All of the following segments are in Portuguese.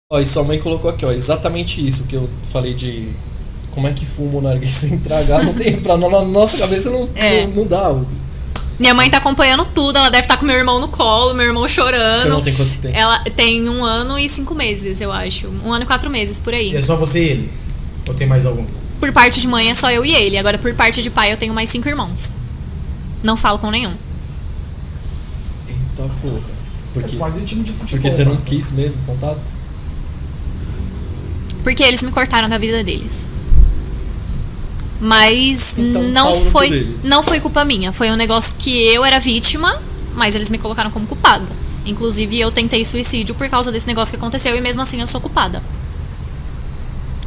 Ó, e sua mãe colocou aqui, ó, exatamente isso que eu falei de como é que fuma o narguilé sem tragar, não tem, na nossa cabeça não dá. Minha mãe tá acompanhando tudo, ela deve estar com meu irmão no colo, meu irmão chorando. Você não tem quanto tempo? Ela tem 1 ano e 5 meses, eu acho. 1 ano e 4 meses, por aí. E é só você e ele? Ou tem mais algum? Por parte de mãe é só eu e ele. Agora, por parte de pai, eu tenho mais 5 irmãos. Não falo com nenhum. Eita porra. Porque, É quase um time de futebol. porque você não quis mesmo contato? Porque eles me cortaram da vida deles. Mas Então, pau não no cu foi, deles. não foi culpa minha. Foi um negócio que eu era vítima, mas eles me colocaram como culpada. Inclusive, eu tentei suicídio por causa desse negócio que aconteceu e mesmo assim eu sou culpada.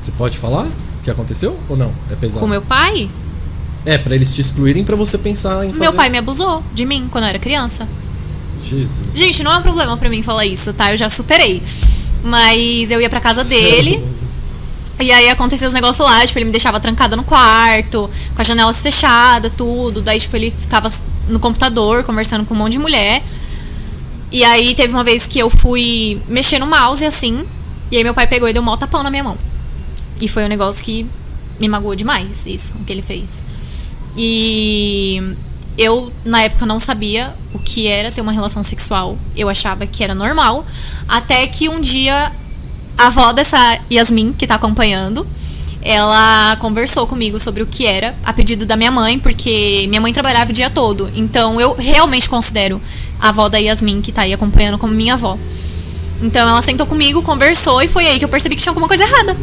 Você pode falar o que aconteceu ou não? É pesado? Com meu pai, É, pra eles te excluírem pra você pensar em fazer... meu pai me abusou de mim quando eu era criança. Jesus. Gente, não é um problema pra mim falar isso, tá? Eu já superei. Mas eu ia pra casa dele. E aí aconteceu os negócios lá, tipo, ele me deixava trancada no quarto, com as janelas fechadas, tudo. Daí, tipo, ele ficava no computador, conversando com um monte de mulher. E aí teve uma vez que eu fui mexer no mouse, assim, e aí meu pai pegou e deu um maior tapão na minha mão. E foi um negócio que me magoou demais, isso, o que ele fez. E eu, na época, não sabia o que era ter uma relação sexual. Eu achava que era normal. Até que um dia, a avó dessa Yasmin, que tá acompanhando, ela conversou comigo sobre o que era, a pedido da minha mãe, porque minha mãe trabalhava o dia todo. Então, eu realmente considero a avó da Yasmin, que tá aí acompanhando, como minha avó. Então, ela sentou comigo, conversou, e foi aí que eu percebi que tinha alguma coisa errada.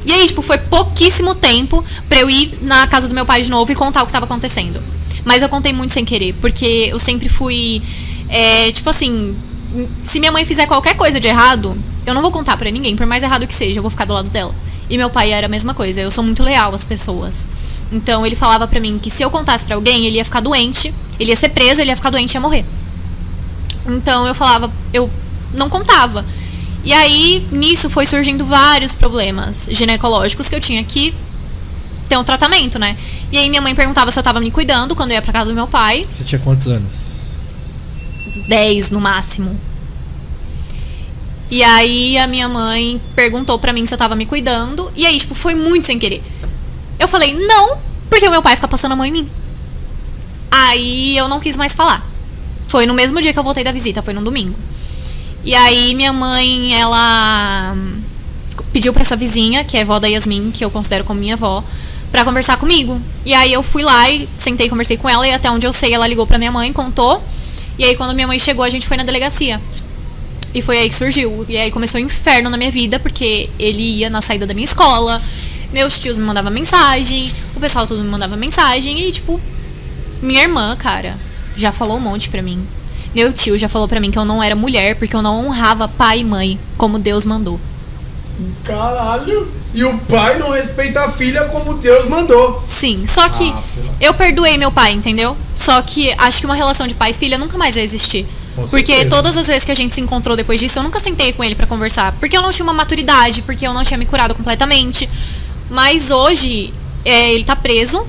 E aí, tipo, foi pouquíssimo tempo pra eu ir na casa do meu pai de novo e contar o que tava acontecendo. Mas eu contei muito sem querer, porque eu sempre fui, tipo assim, se minha mãe fizer qualquer coisa de errado, eu não vou contar pra ninguém, por mais errado que seja, eu vou ficar do lado dela. E meu pai era a mesma coisa, eu sou muito leal às pessoas. Então ele falava pra mim que se eu contasse pra alguém, ele ia ficar doente, ele ia ser preso, ele ia ficar doente e ia morrer. Então eu falava, eu não contava. E aí, nisso foi surgindo vários problemas ginecológicos que eu tinha que ter um tratamento, né? E aí minha mãe perguntava se eu tava me cuidando quando eu ia pra casa do meu pai. Você tinha quantos anos? 10 no máximo. E aí a minha mãe perguntou pra mim se eu tava me cuidando. E aí, tipo, foi muito sem querer. Eu falei, não, porque o meu pai fica passando a mão em mim. Aí eu não quis mais falar. Foi no mesmo dia que eu voltei da visita, foi no domingo. E aí minha mãe, ela pediu pra essa vizinha, que é a avó da Yasmin, que eu considero como minha avó, pra conversar comigo. E aí eu fui lá e sentei e conversei com ela, e até onde eu sei, ela ligou pra minha mãe, contou. E aí quando minha mãe chegou, a gente foi na delegacia. E foi aí que surgiu. E aí começou o inferno na minha vida, porque ele ia na saída da minha escola, meus tios me mandavam mensagem, o pessoal todo me mandava mensagem, e tipo, minha irmã, cara, já falou um monte pra mim. Meu tio já falou pra mim que eu não era mulher, porque eu não honrava pai e mãe, como Deus mandou. Caralho! E o pai não respeita a filha como Deus mandou. Sim, só que eu perdoei meu pai, entendeu? Só que acho que uma relação de pai e filha nunca mais vai existir. Com Porque certeza. todas as vezes que a gente se encontrou depois disso, eu nunca sentei com ele pra conversar. Porque eu não tinha uma maturidade, porque eu não tinha me curado completamente. Mas hoje, ele tá preso.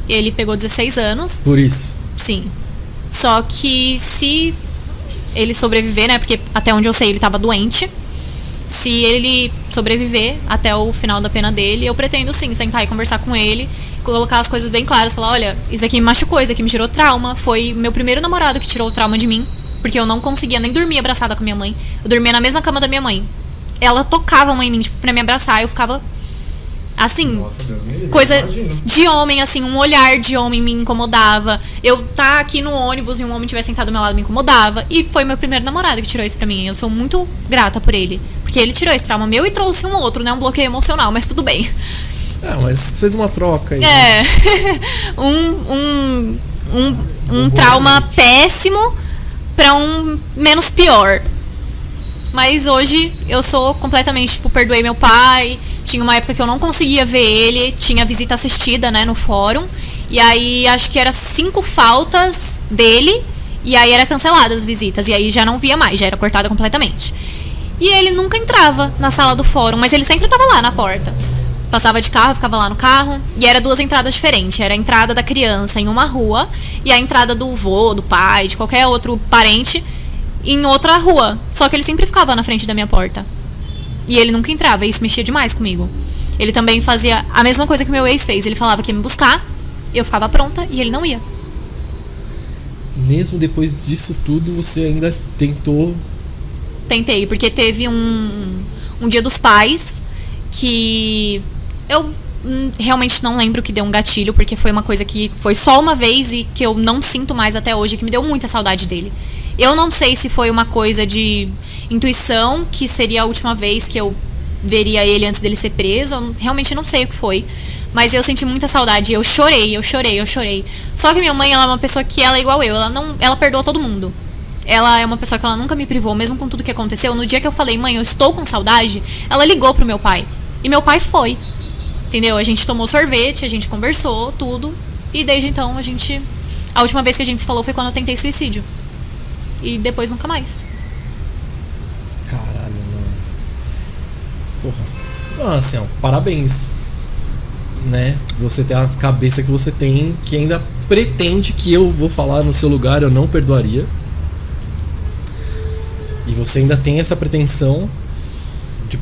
Ele pegou 16 anos. Por isso. Sim. Só que se ele sobreviver, né? Porque até onde eu sei ele tava doente. Se ele sobreviver até o final da pena dele, eu pretendo sim sentar e conversar com ele, colocar as coisas bem claras, falar, olha, isso aqui me machucou, isso aqui me tirou trauma. Foi meu primeiro namorado que tirou o trauma de mim, porque eu não conseguia nem dormir abraçada com minha mãe. Eu dormia na mesma cama da minha mãe. Ela tocava a mãe em mim, tipo, pra me abraçar, eu ficava assim, Nossa, Deus me livre, coisa imagino. de homem, assim, um olhar de homem me incomodava. Eu tá aqui no ônibus e um homem tivesse sentado do meu lado me incomodava. E foi meu primeiro namorado que tirou isso pra mim. Eu sou muito grata por ele. Porque ele tirou esse trauma meu e trouxe um outro, né? Um bloqueio emocional, mas tudo bem. Ah, mas fez uma troca aí. É. um trauma péssimo pra um menos pior. Mas hoje eu sou completamente, tipo, perdoei meu pai. Tinha uma época que eu não conseguia ver ele. Tinha visita assistida, né, no fórum. E aí acho que era 5 faltas dele. E aí era cancelada as visitas. E aí já não via mais, já era cortada completamente. E ele nunca entrava na sala do fórum, mas ele sempre tava lá na porta. Passava de carro, ficava lá no carro. E era 2 entradas diferentes. Era a entrada da criança em uma rua e a entrada do vô, do pai, de qualquer outro parente em outra rua. Só que ele sempre ficava na frente da minha porta. E ele nunca entrava, e isso mexia demais comigo. Ele também fazia a mesma coisa que meu ex fez. Ele falava que ia me buscar, eu ficava pronta e ele não ia. Mesmo depois disso tudo, você ainda tentou... Tentei, porque teve um dia dos pais que eu realmente não lembro que deu um gatilho, porque foi uma coisa que foi só uma vez e que eu não sinto mais até hoje, que me deu muita saudade dele. Eu não sei se foi uma coisa de intuição, que seria a última vez que eu veria ele antes dele ser preso, eu realmente não sei o que foi. Mas eu senti muita saudade, eu chorei. Só que minha mãe, ela é uma pessoa que ela é igual eu, ela perdoa todo mundo. Ela é uma pessoa que ela nunca me privou, mesmo com tudo que aconteceu. No dia que eu falei, mãe, eu estou com saudade, ela ligou pro meu pai. E meu pai foi. Entendeu? A gente tomou sorvete, a gente conversou, tudo. E desde então, a última vez que a gente se falou foi quando eu tentei suicídio. E depois nunca mais. Caralho, mano. Porra. Ah, assim, ó, parabéns. Né? Você tem a cabeça que você tem, que ainda pretende que eu vou falar no seu lugar, eu não perdoaria. E você ainda tem essa pretensão de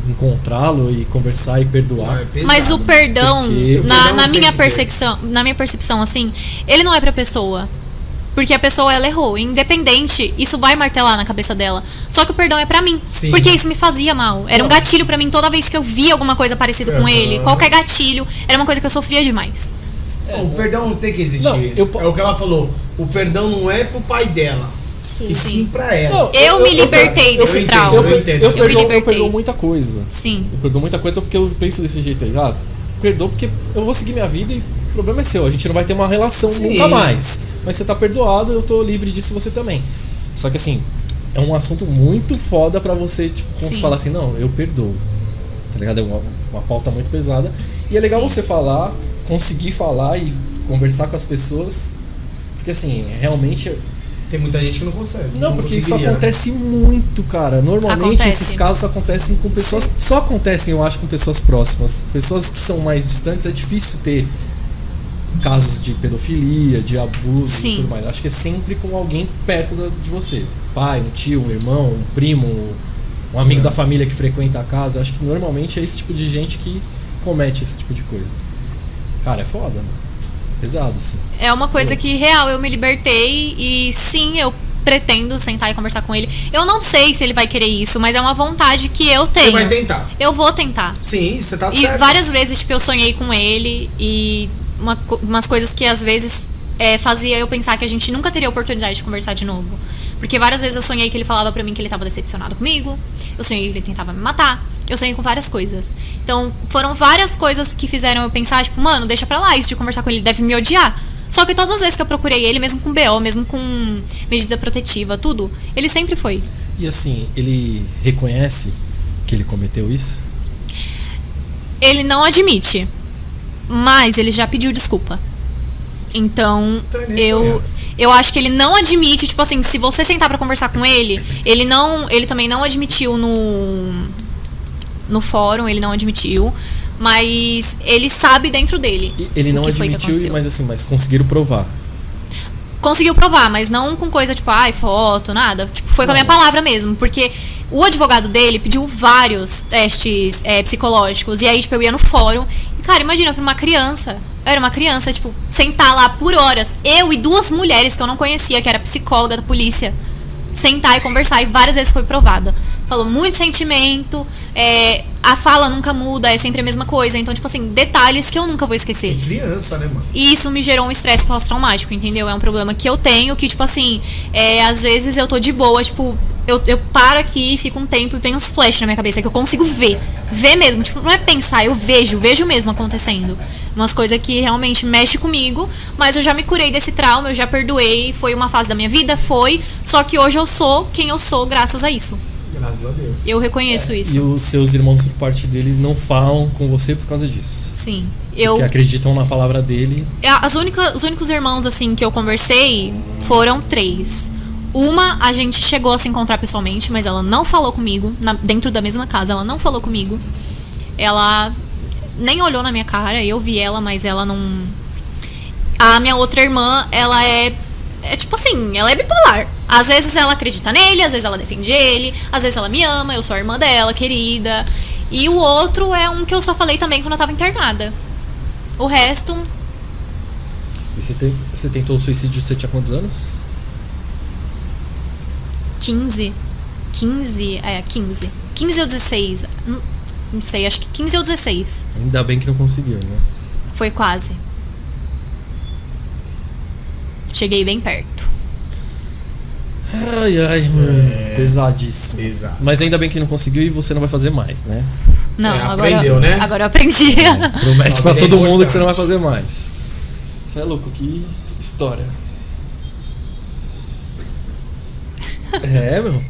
encontrá-lo e conversar e perdoar. Pesado, mas o perdão, porque na minha percepção, assim, ele não é pra pessoa. Porque a pessoa, ela errou. Independente, isso vai martelar na cabeça dela. Só que o perdão é pra mim. Sim. Porque isso me fazia mal. Era um gatilho pra mim toda vez que eu via alguma coisa parecida com ele. Qualquer gatilho, era uma coisa que eu sofria demais. O perdão não tem que existir. Não, é o que ela falou. O perdão não é pro pai dela. E sim pra ela. Não, Eu me libertei desse trauma. Eu entendo. Eu me libertei. Eu perdoo muita coisa. Sim. Eu perdoo muita coisa porque eu penso desse jeito aí. Ah, perdoo porque eu vou seguir minha vida e o problema é seu. A gente não vai ter uma relação nunca mais. Mas você tá perdoado, eu tô livre disso, você também. Só que assim, é um assunto muito foda pra você, tipo, quando você falar assim, não, eu perdoo. Tá ligado? É uma pauta muito pesada. E é legal você falar, conseguir falar e conversar com as pessoas. Porque assim, realmente... Tem muita gente que não consegue. Não, porque isso acontece muito, cara. Normalmente esses casos acontecem com pessoas... Sim. Só acontecem, eu acho, com pessoas próximas. Pessoas que são mais distantes, é difícil ter casos de pedofilia, de abuso e tudo mais. Acho que é sempre com alguém perto de você. Pai, um tio, um irmão, um primo, um amigo da família que frequenta a casa. Acho que normalmente é esse tipo de gente que comete esse tipo de coisa. Cara, é foda, mano. Pesado, assim. É uma coisa que, real, eu me libertei e sim, eu pretendo sentar e conversar com ele. Eu não sei se ele vai querer isso, mas é uma vontade que eu tenho. Você vai tentar. Eu vou tentar. Sim, você tá E certo. várias vezes, tipo, eu sonhei com ele e umas coisas que às vezes fazia eu pensar que a gente nunca teria oportunidade de conversar de novo. Porque várias vezes eu sonhei que ele falava pra mim que ele tava decepcionado comigo. Eu sonhei que ele tentava me matar. Eu sonhei com várias coisas. Então, foram várias coisas que fizeram eu pensar, tipo, mano, deixa pra lá, isso de conversar com ele, deve me odiar. Só que todas as vezes que eu procurei ele, mesmo com BO, mesmo com medida protetiva, tudo, ele sempre foi. E assim, ele reconhece que ele cometeu isso? Ele não admite, mas ele já pediu desculpa. Então, eu acho que ele não admite, tipo assim, se você sentar pra conversar com ele, ele também não admitiu no fórum, ele não admitiu, mas ele sabe dentro dele. Ele não admitiu, mas conseguiram provar. Conseguiu provar, mas não com coisa tipo, foto, nada. Tipo, foi com a minha palavra mesmo, porque o advogado dele pediu vários testes psicológicos, e aí, tipo, eu ia no fórum, e, cara, imagina, pra uma criança, eu era uma criança, tipo, sentar lá por horas, eu e duas mulheres que eu não conhecia, que era psicóloga da polícia, sentar e conversar, e várias vezes foi provada. Falou muito sentimento, a fala nunca muda, é sempre a mesma coisa. Então, tipo assim, detalhes que eu nunca vou esquecer. Tem criança, né, mano? E isso me gerou um estresse pós-traumático, entendeu? É um problema que eu tenho, que, tipo assim, às vezes eu tô de boa, tipo, eu paro aqui, fico um tempo e vem uns flash na minha cabeça que eu consigo ver. Ver mesmo, tipo, não é pensar, eu vejo mesmo acontecendo. Umas coisas que realmente mexe comigo, mas eu já me curei desse trauma, eu já perdoei, foi uma fase da minha vida, só que hoje eu sou quem eu sou graças a isso. Graças a Deus. Eu reconheço isso. E os seus irmãos por parte dele não falam com você por causa disso? Sim. Porque acreditam na palavra dele. Os únicos irmãos, assim, que eu conversei foram 3. Uma, a gente chegou a se encontrar pessoalmente, mas ela não falou comigo, dentro da mesma casa, ela não falou comigo. Ela nem olhou na minha cara, eu vi ela, mas ela não... A minha outra irmã, ela é tipo assim, ela é bipolar. Às vezes ela acredita nele, às vezes ela defende ele, às vezes ela me ama, eu sou a irmã dela, querida. E o outro é um que eu só falei também quando eu tava internada. O resto... E você tentou o suicídio, você tinha quantos anos? 15. 15 ou 16. Não sei, acho que 15 ou 16. Ainda bem que não conseguiu, né? Foi quase. Cheguei bem perto. Ai, mano. Pesadíssimo. Exato. Mas ainda bem que não conseguiu e você não vai fazer mais, né? Não, aprendeu, né? Agora eu aprendi. Promete Só pra que é todo mundo importante. que você não vai fazer mais. Você é louco, que história. É, meu.